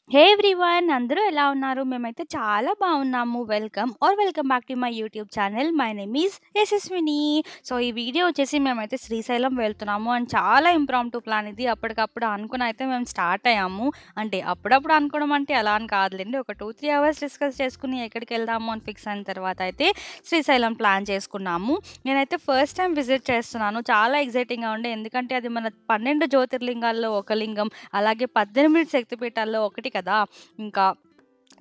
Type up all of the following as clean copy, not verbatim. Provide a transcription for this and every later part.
హే everyone! అందరూ ఎలా ఉన్నారు? మేమైతే చాలా బాగున్నాము. Welcome back to my YouTube channel. My name is Yashaswini. So, ఈ వీడియో వచ్చేసి మేమైతే శ్రీశైలం వెళ్తున్నాము. అండ్ చాలా ఇంప్రాంప్టు ప్లాన్ ఇది. అప్పటికప్పుడు అనుకుని అయితే మేము స్టార్ట్ అయ్యాము. అంటే అప్పుడప్పుడు అనుకోవడం అంటే అలా అని కాదులెండి. ఒక 2, 3 అవర్స్ డిస్కస్ చేసుకొని ఎక్కడికెళ్దాము అని ఫిక్స్ అయిన తర్వాత అయితే శ్రీశైలం ప్లాన్ చేసుకున్నాము. నేనైతే ఫస్ట్ టైమ్ విజిట్ చేస్తున్నాను. చాలా ఎక్సైటింగ్‌గా ఉండే. ఎందుకంటే అది మన 12 జ్యోతిర్లింగాల్లో ఒక లింగం. అలాగే 18 శక్తిపీఠాల్లో ఒకటి కదా! ఇంకా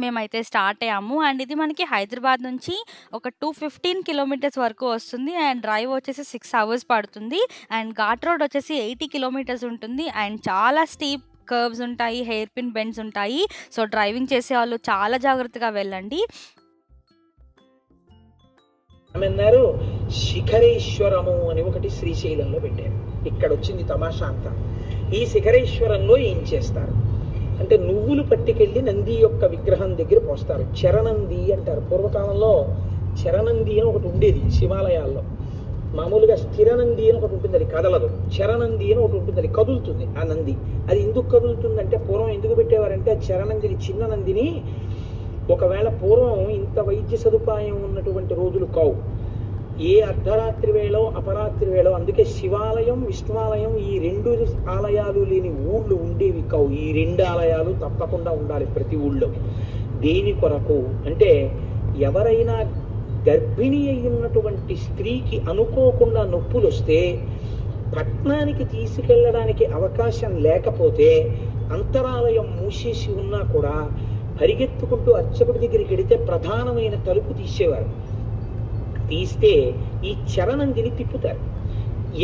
మేమైతే స్టార్ట్ అయ్యాము. అండ్ ఇది మనకి హైదరాబాద్ నుంచి ఒక 215 కిలోమీటర్స్ వరకు వస్తుంది. అండ్ డ్రైవ్ వచ్చేసి 6 అవర్స్ పడుతుంది. అండ్ ఘాట్ రోడ్ వచ్చేసి 80 కిలోమీటర్స్ ఉంటుంది. అండ్ చాలా స్టీప్ కర్వ్స్ ఉంటాయి. హెయిర్ పిన్ బెండ్స్ ఉంటాయి. సో, డ్రైవింగ్ చేసేవాళ్ళు చాలా జాగ్రత్తగా వెళ్ళండి. ఆమెన్నారు శిఖరేశ్వరము అని ఒకటి శ్రీశైలంలో పెట్టారు. ఇక్కడ వచ్చింది తమాషా అంతా. ఈ శిఖరేశ్వరంలో ఏం చేస్తారు అంటే నువ్వులు పట్టుకెళ్ళి నంది యొక్క విగ్రహం దగ్గర పోస్తారు. చరణంది అంటారు. పూర్వకాలంలో చరణంది అని ఒకటి ఉండేది శివాలయాల్లో. మామూలుగా స్థిరనంది అని ఒకటి ఉంటుంది, అది కదలదు. చరణంది అని ఒకటి ఉంటుంది, అది కదులుతుంది. ఆ నంది అది ఎందుకు కదులుతుందంటే పూర్వం ఎందుకు పెట్టేవారంటే ఆ చరణందిని, చిన్న నందిని ఒకవేళ పూర్వం ఇంత వైద్య సదుపాయం ఉన్నటువంటి రోజులు కావు. ఏ అర్ధరాత్రి వేళో అపరాత్రి వేళో, అందుకే శివాలయం విష్ణువాలయం ఈ 2 ఆలయాలు లేని ఊళ్ళు ఉండేవి కావు. ఈ 2 ఆలయాలు తప్పకుండా ఉండాలి ప్రతి ఊళ్ళో. దేని కొరకు అంటే ఎవరైనా గర్భిణి అయినటువంటి స్త్రీకి అనుకోకుండా నొప్పులు వస్తే పట్నానికి తీసుకెళ్ళడానికి అవకాశం లేకపోతే అంతరాలయం మూసేసి ఉన్నా కూడా పరిగెత్తుకుంటూ అర్చకుడి దగ్గరికి వెడితే ప్రధానమైన తలుపు తీసేవారు. తీస్తే ఈ చరణందిని తిప్పుతారు.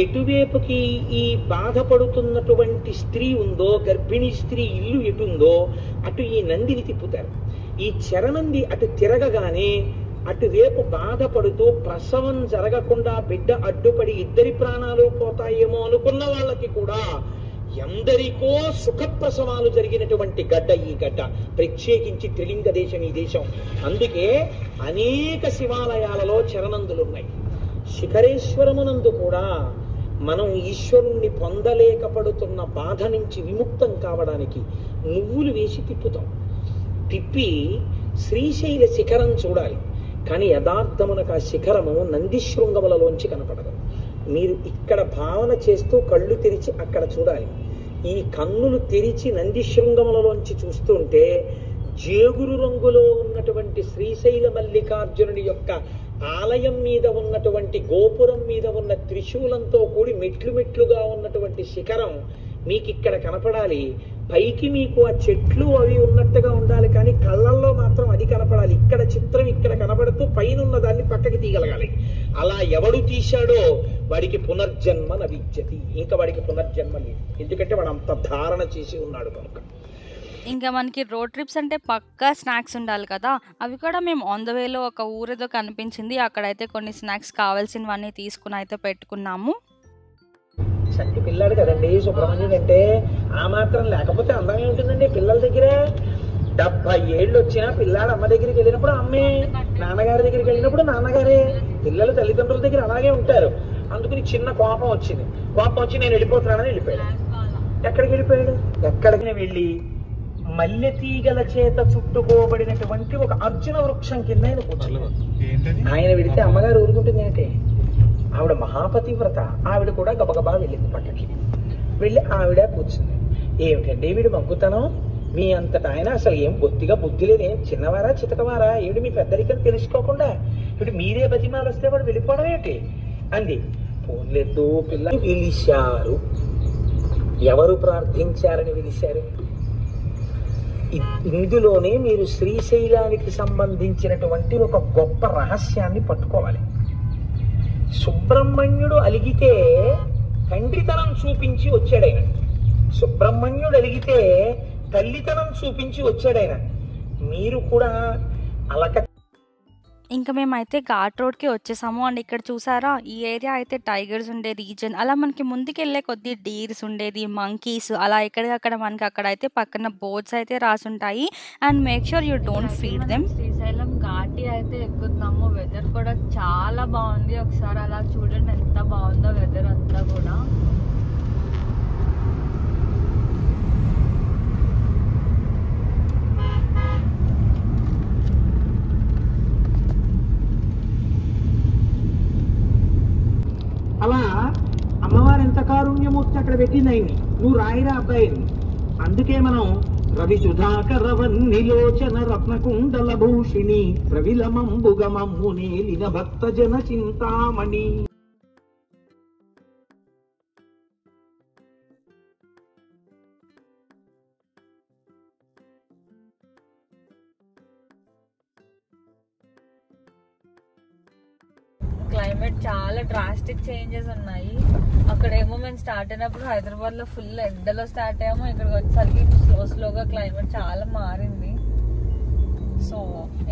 ఎటువైపుకి ఈ బాధపడుతున్నటువంటి స్త్రీ ఉందో, గర్భిణీ స్త్రీ ఇల్లు ఎటుందో అటు ఈ నందిని తిప్పుతారు. ఈ చరణంది అటు తిరగగానే అటువైపు బాధపడుతూ ప్రసవం జరగకుండా బిడ్డ అడ్డుపడి ఇద్దరి ప్రాణాలు పోతాయేమో అనుకున్న వాళ్ళకి కూడా ఎందరికో సుఖప్రసవాలు జరిగినటువంటి గడ్డ ఈ గడ్డ. ప్రత్యేకించి త్రిలింగ దేశం ఈ దేశం. అందుకే అనేక శివాలయాలలో చరణందులున్నాయి. శిఖరేశ్వరమునందు కూడా మనం ఈశ్వరుణ్ణి పొందలేకపడుతున్న బాధ నుంచి విముక్తం కావడానికి నువ్వులు వేసి తిప్పుతాం. తిప్పి శ్రీశైల శిఖరం చూడాలి. కానీ యథార్థమునకు ఆ శిఖరము నందిశృంగములలోంచి కనపడదు. మీరు ఇక్కడ భావన చేస్తూ కళ్ళు తెరిచి అక్కడ చూడాలి. ఈ కన్నులు తెరిచి నందిశృంగములలోంచి చూస్తుంటే జేగురు రంగులో ఉన్నటువంటి శ్రీశైల మల్లికార్జునుడి యొక్క ఆలయం మీద ఉన్నటువంటి గోపురం మీద ఉన్న త్రిశూలంతో కూడి మెట్లు మెట్లుగా ఉన్నటువంటి శిఖరం మీకు ఇక్కడ కనపడాలి. పైకి మీకు ఆ చెట్లు అవి ఉన్నట్టుగా ఉండాలి, కానీ కళ్ళల్లో మాత్రం అది కనపడాలి. ఇక్కడ చిత్రం ఇక్కడ కనపడుతూ పైన ఉన్న దాన్ని పక్కకి తీయగలగాలి. అలా ఎవడు తీశాడో వాడికి పునర్జన్మ నవిద్యతి. ఇంకా వాడికి పునర్జన్మ లేదు, ఎందుకంటే వాడు అంత ధారణ చేసి ఉన్నాడు కనుక. ఇంకా మనకి రోడ్ ట్రిప్స్ అంటే పక్కా స్నాక్స్ ఉండాలి కదా! అవి కూడా మేము ఆన్ ద వేలో ఒక ఊరేదో కనిపించింది. అక్కడైతే కొన్ని స్నాక్స్ కావాల్సినవన్నీ తీసుకుని అయితే పెట్టుకున్నాము. చంటి పిల్లాడు కదండి సుబ్రహ్మణ్యుడు అంటే. ఆ మాత్రం లేకపోతే అందమే ఉంటుందండి పిల్లల దగ్గర. 70 ఏళ్ళు వచ్చినా పిల్లాడు అమ్మ దగ్గరికి వెళ్ళినప్పుడు అమ్మే, నాన్నగారి దగ్గరికి వెళ్ళినప్పుడు నాన్నగారే. పిల్లలు తల్లిదండ్రుల దగ్గర అలాగే ఉంటారు. అందుకని చిన్న కోపం వచ్చి నేను వెళ్ళిపోతున్నానని వెళ్ళిపోయాడు. ఎక్కడికి వెళ్ళిపోయాడు? ఎక్కడికి వెళ్ళి మల్లె తీగల చేత చుట్టుకోబడినటువంటి ఒక అర్జున వృక్షం కింద ఆయన కూర్చున్నాడు. ఆయన వెళితే అమ్మగారు ఊరుకుంటుంది ఏంటి? ఆవిడ మహాపతివ్రత. ఆవిడ కూడా గబగబా వెళ్ళింది పక్కకి. వెళ్ళి ఆవిడ కూర్చుంది. ఏమిటండి వీడు మగ్గుతనం? మీ అంతటా ఆయన అసలు ఏం బొత్తిగా బుద్ధి లేదు. ఏం చిన్నవారా చితకవారా? ఏమిటి మీ పెద్దరికని తెలుసుకోకుండా ఇప్పుడు మీరే బతిమాలు వస్తే వాడు వెళ్ళిపోవడం ఏమిటి అంది. పోన్లేదు పిల్లలు పిలిచారు. ఎవరు ప్రార్థించారని పిలిచారు? ఇందులోనే మీరు శ్రీశైలానికి సంబంధించినటువంటి ఒక గొప్ప రహస్యాన్ని పట్టుకోవాలి. సుబ్రహ్మణ్యుడు అలిగితే తండ్రితనం చూపించి వచ్చాడైన. సుబ్రహ్మణ్యుడు అలిగితే తల్లితనం చూపించి వచ్చాడైన. మీరు కూడా అలక. ఇంకా మేమైతే ఘాట్ రోడ్‌కి వచ్చేసాము. అండ్ ఇక్కడ చూసారా, ఈ ఏరియా అయితే టైగర్స్ ఉండే రీజన్. అలా మనకి ముందుకెళ్ళే కొద్దీ డీర్స్ ఉండేది, మంకీస్ అలా ఎక్కడికక్కడ మనకి అక్కడైతే పక్కన బోర్డ్స్ అయితే రాసుంటాయి. And make sure you don't feed them. Srisailam ఘాటి అయితే ఎక్కుతున్నాము. వెదర్ కూడా చాలా బాగుంది. ఒకసారి అలా చూడండి ఎంత బాగుందో వెదర్ అంతా కూడా. పెట్టింది ఆయన్ని, నువ్వు రాయిరా అబ్బాయిని. అందుకే మనం రవి సుధాకరవన్నిలోచన రత్నకుండల భూషిణి ప్రవిలమంబుగమమ్మునేలిన భక్త జన చింతామణి. క్లైమేట్ చాలా డ్రాస్టిక్ చేంజెస్ ఉన్నాయి. అక్కడేమో మేము స్టార్ట్ అయినప్పుడు హైదరాబాద్లో ఫుల్ ఎండలో స్టార్ట్ అయ్యాము. ఇక్కడికి వచ్చేసరికి స్లోగా క్లైమేట్ చాలా మారింది. సో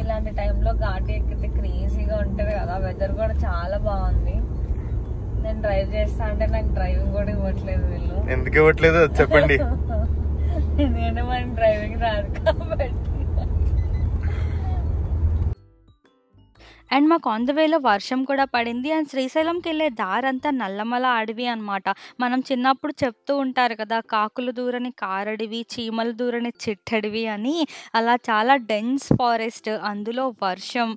ఇలాంటి టైంలో ఘాటి ఎక్కితే క్రేజీగా ఉంటుంది కదా. వెదర్ కూడా చాలా బాగుంది. నేను డ్రైవ్ చేస్తా అంటే నాకు డ్రైవింగ్ కూడా ఇవ్వట్లేదు వీళ్ళు. ఎందుకు ఇవ్వట్లేదు చెప్పండి. ఎందుకంటే మనకి డ్రైవింగ్ రాదు కాబట్టి. అండ్ మాకు ఆన్ ద వేలో వర్షం కూడా పడింది. అండ్ శ్రీశైలంకి వెళ్ళే దారంతా నల్లమల అడవి అనమాట. మనం చిన్నప్పుడు చెప్తూ ఉంటారు కదా, కాకులు దూరని కారడివి, చీమలు దూరని చిట్టడివి అని. అలా చాలా డెన్స్ ఫారెస్ట్, అందులో వర్షం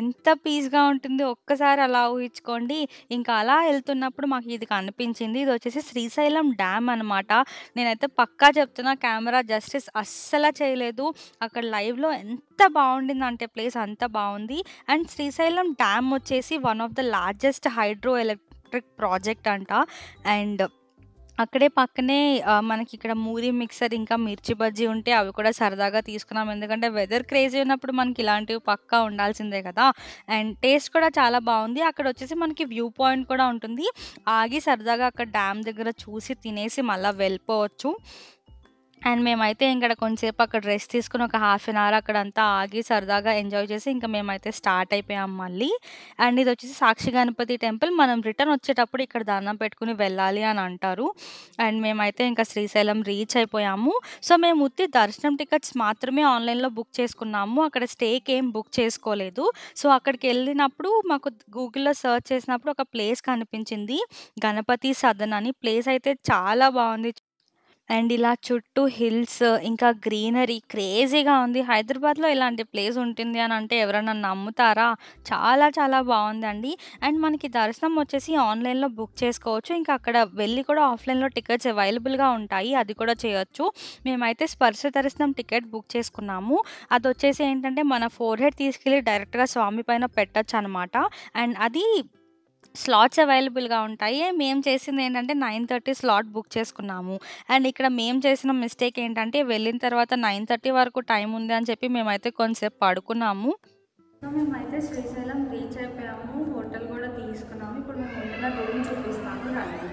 ఎంత పీస్గా ఉంటుంది ఒక్కసారి అలా ఊహించుకోండి. ఇంకా అలా వెళ్తున్నప్పుడు మాకు ఇది కనిపించింది. ఇది వచ్చేసి శ్రీశైలం డ్యామ్ అనమాట. నేనైతే పక్కా చెప్తున్నా, కెమెరా జస్టిస్ అస్సలు చేయలేదు. అక్కడ లైవ్లో ఎంత బాగుండిందంటే ప్లేస్ అంత బాగుంది. అండ్ శ్రీశైలం డ్యామ్ వచ్చేసి one of the largest hydro electric project అంట. అండ్ అక్కడే పక్కనే మనకి ఇక్కడ మూరి మిక్సర్ ఇంకా మిర్చి బజ్జీ ఉంటే అవి కూడా సరదాగా తీసుకున్నాం. ఎందుకంటే వెదర్ క్రేజీ ఉన్నప్పుడు మనకి ఇలాంటివి పక్కా ఉండాల్సిందే కదా. అండ్ టేస్ట్ కూడా చాలా బాగుంది. అక్కడ వచ్చేసి మనకి వ్యూ పాయింట్ కూడా ఉంటుంది. ఆగి సరదాగా అక్కడ డ్యామ్ దగ్గర చూసి తినేసి మళ్ళీ వెళ్ళిపోవచ్చు. అండ్ మేమైతే ఇక్కడ కొంచెంసేపు అక్కడ రెస్ట్ తీసుకుని ఒక హాఫ్ అన్ అవర్ అక్కడంతా ఆగి సరదాగా ఎంజాయ్ చేసి ఇంకా మేమైతే స్టార్ట్ అయిపోయాం మళ్ళీ. అండ్ ఇది వచ్చేసి సాక్షి గణపతి టెంపుల్. మనం రిటర్న్ వచ్చేటప్పుడు ఇక్కడ దండం పెట్టుకుని వెళ్ళాలి అని అంటారు. అండ్ మేమైతే ఇంకా శ్రీశైలం రీచ్ అయిపోయాము. సో మేము ఉత్తి దర్శనం టికెట్స్ మాత్రమే ఆన్లైన్లో బుక్ చేసుకున్నాము. అక్కడ స్టేకి ఏం బుక్ చేసుకోలేదు. సో అక్కడికి వెళ్ళినప్పుడు మాకు గూగుల్లో సెర్చ్ చేసినప్పుడు ఒక ప్లేస్ కనిపించింది, గణపతి సదన్ అని. ప్లేస్ అయితే చాలా బాగుంది. అండ్ ఇలా చుట్టూ హిల్స్ ఇంకా గ్రీనరీ క్రేజీగా ఉంది. హైదరాబాద్లో ఇలాంటి ప్లేస్ ఉంటుంది అని అంటే ఎవరైనా నమ్ముతారా? చాలా చాలా బాగుందండి. అండ్ మనకి దర్శనం వచ్చేసి ఆన్లైన్లో బుక్ చేసుకోవచ్చు. ఇంకా అక్కడ వెళ్ళి కూడా ఆఫ్లైన్లో టికెట్స్ అవైలబుల్గా ఉంటాయి, అది కూడా చేయొచ్చు. మేమైతే స్పర్శ దర్శనం టికెట్ బుక్ చేసుకున్నాము. అది వచ్చేసి ఏంటంటే మన ఫోర్ హెడ్ తీసుకెళ్ళి డైరెక్ట్గా స్వామి పైన పెట్టచ్చు అనమాట. అండ్ అది స్లాట్స్ అవైలబుల్గా ఉంటాయి. మేము చేసింది ఏంటంటే 9:30 స్లాట్ బుక్ చేసుకున్నాము. అండ్ ఇక్కడ మేము చేసిన మిస్టేక్ ఏంటంటే వెళ్ళిన తర్వాత 9:30 వరకు టైం ఉంది అని చెప్పి మేమైతే కొంచెంసేపు పడుకున్నాము. సో మేమైతే శ్రీశైలం రీచ్ అయిపోయాము. హోటల్ కూడా తీసుకున్నాము. ఇప్పుడు మేము ఉంటున్న రూమ్ చూపిస్తాము రండి.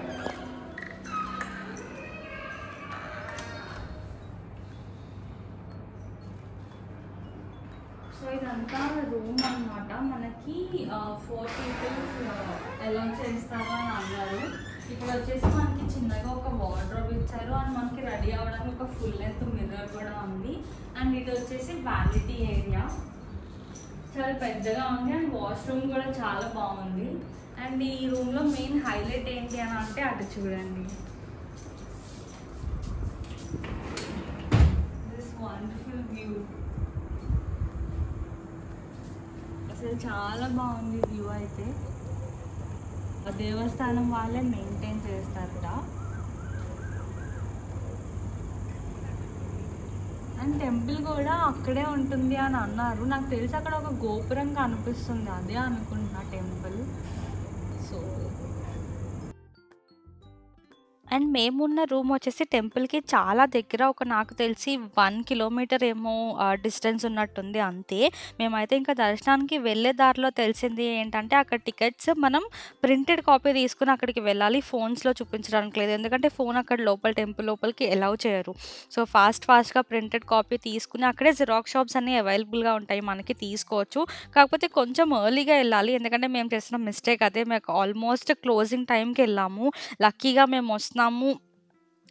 సో ఇదంతా రూమ్ అనమాట. మనకి 4 పీపుల్స్ అలౌ చేస్తారు అని అన్నారు. ఇక్కడ వచ్చేసి మనకి చిన్నగా ఒక వార్డ్రోబ్ ఇచ్చారు. అండ్ మనకి రెడీ అవ్వడానికి ఒక ఫుల్ లెంత్ మిర్రర్ కూడా ఉంది. అండ్ ఇది వచ్చేసి వ్యానిటీ ఏరియా, చాలా పెద్దగా ఉంది. అండ్ వాష్రూమ్ కూడా చాలా బాగుంది. అండ్ ఈ రూమ్లో మెయిన్ హైలైట్ ఏంటి అని అంటే అటు చూడండి, దిస్ వండర్ఫుల్ వ్యూ. అసలు చాలా బాగుంది వ్యూ. అయితే దేవస్థానం వాళ్ళే మెయింటైన్ చేస్తారట. అండ్ టెంపుల్ కూడా అక్కడే ఉంటుంది అని అన్నారు. నాకు తెలిసి అక్కడ ఒక గోపురం కనిపిస్తుంది, అదే అనుకుంటున్నా టెంపుల్. సో అండ్ మేమున్న రూమ్ వచ్చేసి టెంపుల్కి చాలా దగ్గర, ఒక నాకు తెలిసి 1 కిలోమీటర్ ఏమో డిస్టెన్స్ ఉన్నట్టుంది అంతే. మేమైతే ఇంకా దర్శనానికి వెళ్ళే దారిలో తెలిసింది ఏంటంటే అక్కడ టికెట్స్ మనం ప్రింటెడ్ కాపీ తీసుకుని అక్కడికి వెళ్ళాలి, ఫోన్స్లో చూపించడానికి లేదు. ఎందుకంటే ఫోన్ అక్కడ లోపల టెంపుల్ లోపలికి అలౌ చేయరు. సో ఫాస్ట్గా ప్రింటెడ్ కాపీ తీసుకుని అక్కడే జిరాక్స్ షాప్స్ అన్నీ అవైలబుల్గా ఉంటాయి, మనకి తీసుకోవచ్చు. కాకపోతే కొంచెం ఎర్లీగా వెళ్ళాలి, ఎందుకంటే మేము చేసిన మిస్టేక్ అదే. మేము ఆల్మోస్ట్ క్లోజింగ్ టైంకి వెళ్ళాము. లక్కీగా మేము వస్తున్నాము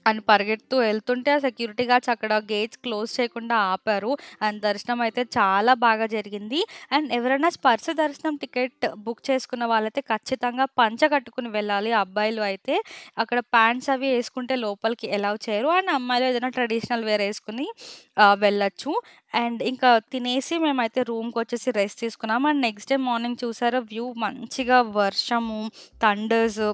అని పరిగెడుతూ వెళ్తుంటే ఆ సెక్యూరిటీ గార్డ్స్ అక్కడ గేట్స్ క్లోజ్ చేయకుండా ఆపారు. అండ్ దర్శనం అయితే చాలా బాగా జరిగింది. అండ్ ఎవరైనా స్పర్శ దర్శనం టికెట్ బుక్ చేసుకున్న వాళ్ళైతే ఖచ్చితంగా పంచ కట్టుకుని వెళ్ళాలి. అబ్బాయిలు అయితే అక్కడ ప్యాంట్స్ అవి వేసుకుంటే లోపలికి అలౌ చేయరు. అండ్ అమ్మాయిలు ఏదైనా ట్రెడిషనల్ వేర్ వేసుకుని వెళ్ళచ్చు. అండ్ ఇంకా తినేసి మేమైతే రూమ్కి వచ్చేసి రెస్ట్ తీసుకున్నాం. అండ్ నెక్స్ట్ డే మార్నింగ్ చూసారా వ్యూ, మంచిగా వర్షము, థండర్స్,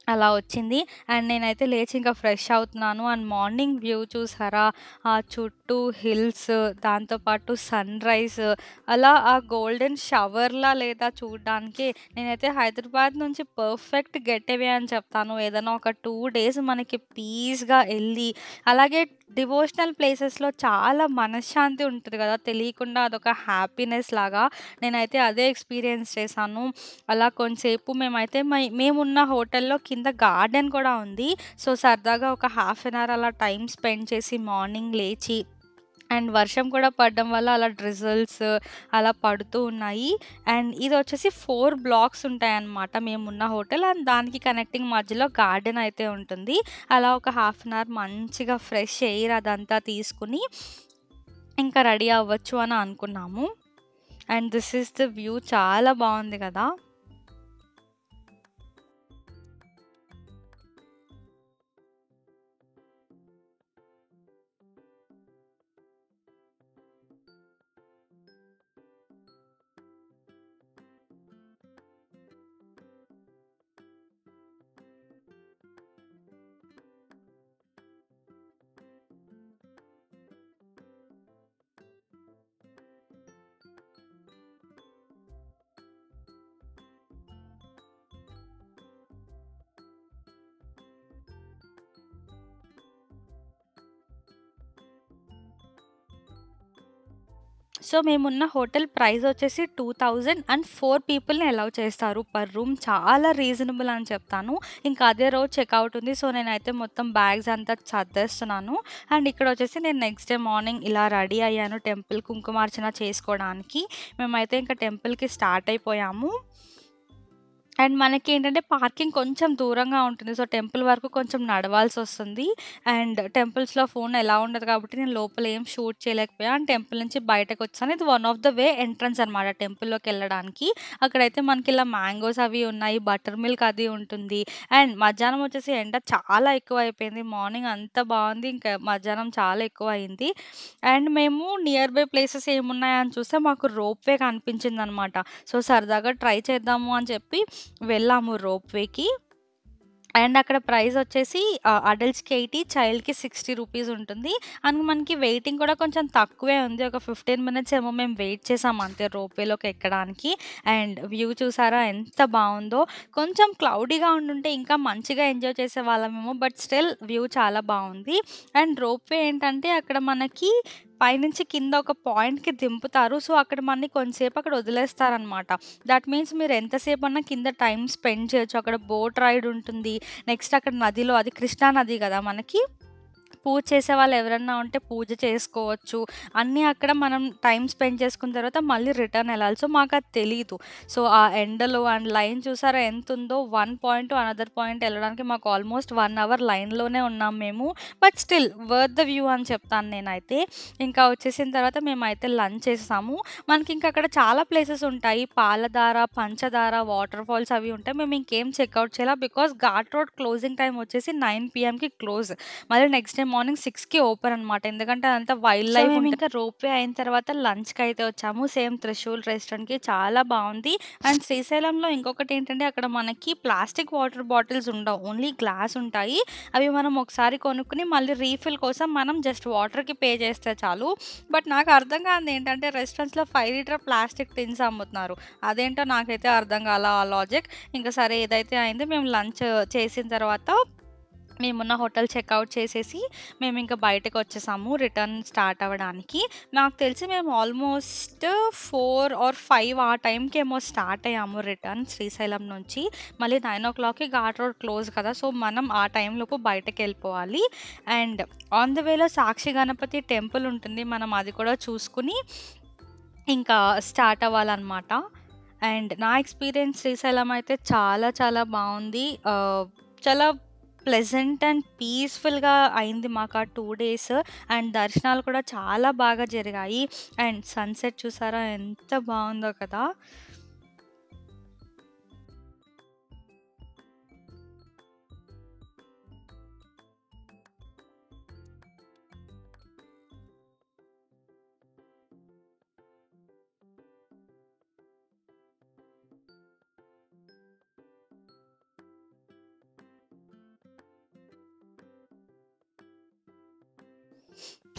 అలా వచ్చింది. అండ్ నేనైతే లేచి ఇంకా ఫ్రెష్ అవుతున్నాను. అండ్ మార్నింగ్ వ్యూ చూసారా? ఆ చుట్టూ హిల్స్, దాంతో పాటు సన్‌రైజ్, అలా ఆ గోల్డెన్ షవర్‌లా లేదా చూడ్డానికి. నేనైతే హైదరాబాద్ నుంచి పర్ఫెక్ట్ గెట్ అవే అని చెప్తాను. ఏదైనా ఒక 2 డేస్ మనకి పీస్‌గా ఎళ్లి, అలాగే డివోషనల్ ప్లేసెస్‌లో చాలా మనశ్శాంతి ఉంటది గదా! తెలియకుండా అదొక హ్యాపీనెస్ లాగా. నేనైతే అదే ఎక్స్‌పీరియన్స్ చేశాను. అలా కొంసేపు మేమైతే మేమున్న హోటల్‌లో కింద గార్డెన్ కూడా ఉంది. సో, సరదాగా ఒక హాఫ్ అన్ అవర్ అలా టైమ్ స్పెండ్ చేసి మార్నింగ్ లేచి, అండ్ వర్షం కూడా పడడం వల్ల అలా డ్రిజిల్స్ అలా పడుతూ ఉన్నాయి. అండ్ ఇదొచ్చేసి 4 బ్లాక్స్ ఉంటాయన్నమాట మేమున్న హోటల్. అండ్ దానికి కనెక్టింగ్ మధ్యలో గార్డెన్ అయితే ఉంటుంది. అలా ఒక హాఫ్ అన్ అవర్ మంచిగా ఫ్రెష్ ఎయిర్ అదంతా తీసుకొని ఇంకా రెడీ అవ్వచ్చు అని అనుకున్నాము. And this is the view, చాలా బావుంది కదా! సో, మేమున్న హోటల్ ప్రైస్ వచ్చేసి 2000 అండ్ 4 పీపుల్‌ని అలౌ చేస్తారు పర్ రూమ్. చాలా రీజనబుల్ అని చెప్తాను. ఇంకా అదే రోజు చెకౌట్ ఉంది. సో, నేనైతే మొత్తం బ్యాగ్స్ అంతా సర్దేస్తున్నాను. అండ్ ఇక్కడొచ్చేసి నేను నెక్స్ట్ డే మార్నింగ్ ఇలా రెడీ అయ్యాను టెంపుల్ కుంకుమార్చన చేసుకోవడానికి. మేమైతే ఇంకా టెంపుల్‌కి స్టార్ట్ అయిపోయాము. అండ్ మనకేంటంటే పార్కింగ్ కొంచెం దూరంగా ఉంటుంది. సో, టెంపుల్ వరకు కొంచెం నడవాల్సొస్తుంది. అండ్ టెంపుల్స్‌లో ఫోన్ ఎలా ఉండదు కాబట్టి నేను లోపల ఏం షూట్ చేయలేకపోయా. అండ్ టెంపుల్ నుంచి బయటకొచ్చేసాను. ఇది one of the way entrance అనమాట టెంపుల్‌లోకెళ్ళడానికి. అక్కడైతే మనకిలా మ్యాంగోస్ అవి ఉన్నాయి. బటర్ మిల్క్ అది ఉంటుంది. అండ్ మధ్యాహ్నం వచ్చేసి ఎండ చాలా ఎక్కువైపోయింది. మార్నింగ్ అంతా బావుంది. ఇంకా మధ్యాహ్నం చాలా ఎక్కువయింది. అండ్ మేము నియర్ బై ప్లేసెస్ ఏమున్నాయని చూస్తే మాకు రోప్‌వే కనిపించిందనమాట. సో, సరదాగా ట్రై చేద్దాము అని చెప్పి వెళ్ళాము రోప్‌వేకి. అండ్ అక్కడ ప్రైసొచ్చేసి అడల్ట్స్‌కి 80, చైల్డ్‌కి 60 రూపీస్ ఉంటుంది. అండ్ మనకి వెయిటింగ్ కూడా కొంచెం తక్కువే ఉంది. ఒక 15 మినిట్స్ ఏమో మేము వెయిట్ చేసాం అంతే రోప్‌వేలోకి ఎక్కడానికి. అండ్ వ్యూ చూసారా ఎంత బావుందో! కొంచెం క్లౌడీగా ఉండుంటే ఇంకా మంచిగా ఎంజాయ్ చేసేవాళ్ళమేమో. బట్ స్టిల్ వ్యూ చాలా బావుంది. అండ్ రోప్‌వే ఏంటంటే అక్కడ మనకి పైనుంచి కింద ఒక పాయింట్‌కి దింపుతారు. సో, అక్కడ మనని కొంతసేపు అక్కడ వదిలేస్తారనమాట. దట్ మీన్స్ మీరు ఎంతసేపన్నా కింద టైమ్ స్పెండ్ చేయొచ్చు. అక్కడ బోట్ రైడ్ ఉంటుంది. నెక్స్ట్ అక్కడ నదిలో, అది కృష్ణా నది గదా మనకి! పూజ చేసేవాళ్ళు ఎవరన్నా ఉంటే పూజ చేసుకోవచ్చు. అన్నీ అక్కడ మనం టైమ్ స్పెండ్ చేసుకున్న తర్వాత మళ్ళీ రిటర్న్ ఎళ్ళాలి. సో, మాకది తెలీదు. సో, ఆ ఎండలో అండ్ లైన్ చూసారా ఎంతుందో, one point to another point ఎళ్ళడానికి మాకు ఆల్మోస్ట్ 1 అవర్ లైన్‌లోనే ఉన్నాం మేము. But still worth the view అని చెప్తాను నేనైతే. ఇంకా వచ్చేసిన తర్వాత మేమైతే లంచ్ చేసేసాము. మనకింక అక్కడ చాలా ప్లేసెస్ ఉంటాయి. పాలధార, పంచదార, వాటర్ ఫాల్స్ అవి ఉంటాయి. మేము ఇంకేం చెక్‌ఔట్ చేయలా. Because ghat road closing time వచ్చేసి 9 పీఎంకి క్లోజ్. మళ్ళీ నెక్స్ట్ డే మార్నింగ్ 6కి ఓపెన్ అనమాట. ఎందుకంటే అదంతా వైల్డ్ లైఫ్ ఉంటది. మేమింకా రోప్‌వే అయిన తర్వాత లంచ్‌కైతే వచ్చాము. సేమ్ త్రిశూల్ రెస్టారెంట్‌కి, చాలా బావుంది. అండ్ శ్రీశైలంలో ఇంకొకటేంటంటే అక్కడ మనకి ప్లాస్టిక్ వాటర్ బాటిల్స్ ఉండవు. ఓన్లీ గ్లాస్ ఉంటాయి. అవి మనం ఒకసారి కొనుక్కొని మళ్ళీ రీఫిల్ కోసం మనం జస్ట్ వాటర్‌కి పే చేస్తే చాలు. బట్ నాకు అర్థం కానిదేంటంటే రెస్టారెంట్స్‌లో 5 లీటర్ ప్లాస్టిక్ టిన్స్ అమ్ముతున్నారు. అదేంటో నాకైతే అర్థం కాలా ఆ లాజిక్. ఇంక సరే ఏదైతే అయిందో మేము లంచ్ చేసిన తర్వాత మేమున్న హోటల్ చెక్‌ఔట్ చేసేసి మేమింక బయటకొచ్చేసాము రిటర్న్ స్టార్ట్ అవ్వడానికి. నాకు తెలిసి మేము ఆల్మోస్ట్ 4 ఆర్ 5 ఆ టైంకేమో స్టార్ట్ అయ్యాము రిటర్న్ శ్రీశైలం నుంచి. మళ్ళీ 9:00కి ఘాట్ రోడ్ క్లోజ్ కదా! సో, మనం ఆ టైంలోపు బయటకెళ్ళిపోవాలి. అండ్ ఆన్ ద వేలో సాక్షి గణపతి టెంపుల్ ఉంటుంది. మనం అది కూడా చూసుకొని ఇంకా స్టార్ట్ అవ్వాలనమాట. అండ్ నా ఎక్స్‌పీరియన్స్ శ్రీశైలం అయితే చాలా చాలా బావుంది. చాలా ప్లెజెంట్ అండ్ పీస్‌ఫుల్‌గా అయింది మాకు ఆ 2 డేస్. అండ్ దర్శనాలు కూడా చాలా బాగా జరిగాయి. అండ్ సన్‌సెట్ చూసారా ఎంత బావుందో కదా!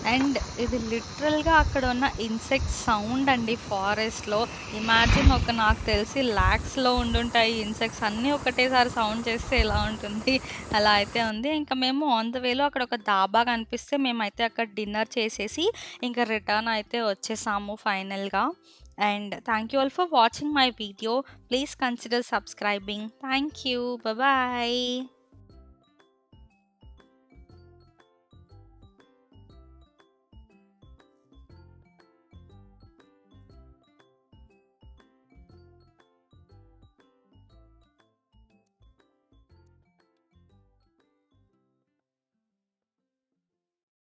అండ్ ఇది లిటరల్‌గా అక్కడ ఉన్న ఇన్సెక్ట్ సౌండ్ అండి ఫారెస్ట్‌లో. ఇమాజిన్ నాకు తెలిసి లాక్స్‌లో ఉండుంటాయి ఇన్సెక్ట్స్ అన్నీ ఒకటేసారి సౌండ్ చేస్తే ఎలా ఉంటుంది? అలా అయితే ఉంది. ఇంకా మేము ఆన్ ద వేలో అక్కడ ఒక దాబా కనిపిస్తే మేమైతే అక్కడ డిన్నర్ చేసేసి ఇంకా రిటర్న్ అయితే వచ్చేసాము ఫైనల్‌గా. And thank you all for watching my video. Please consider subscribing. Thank you. Bye.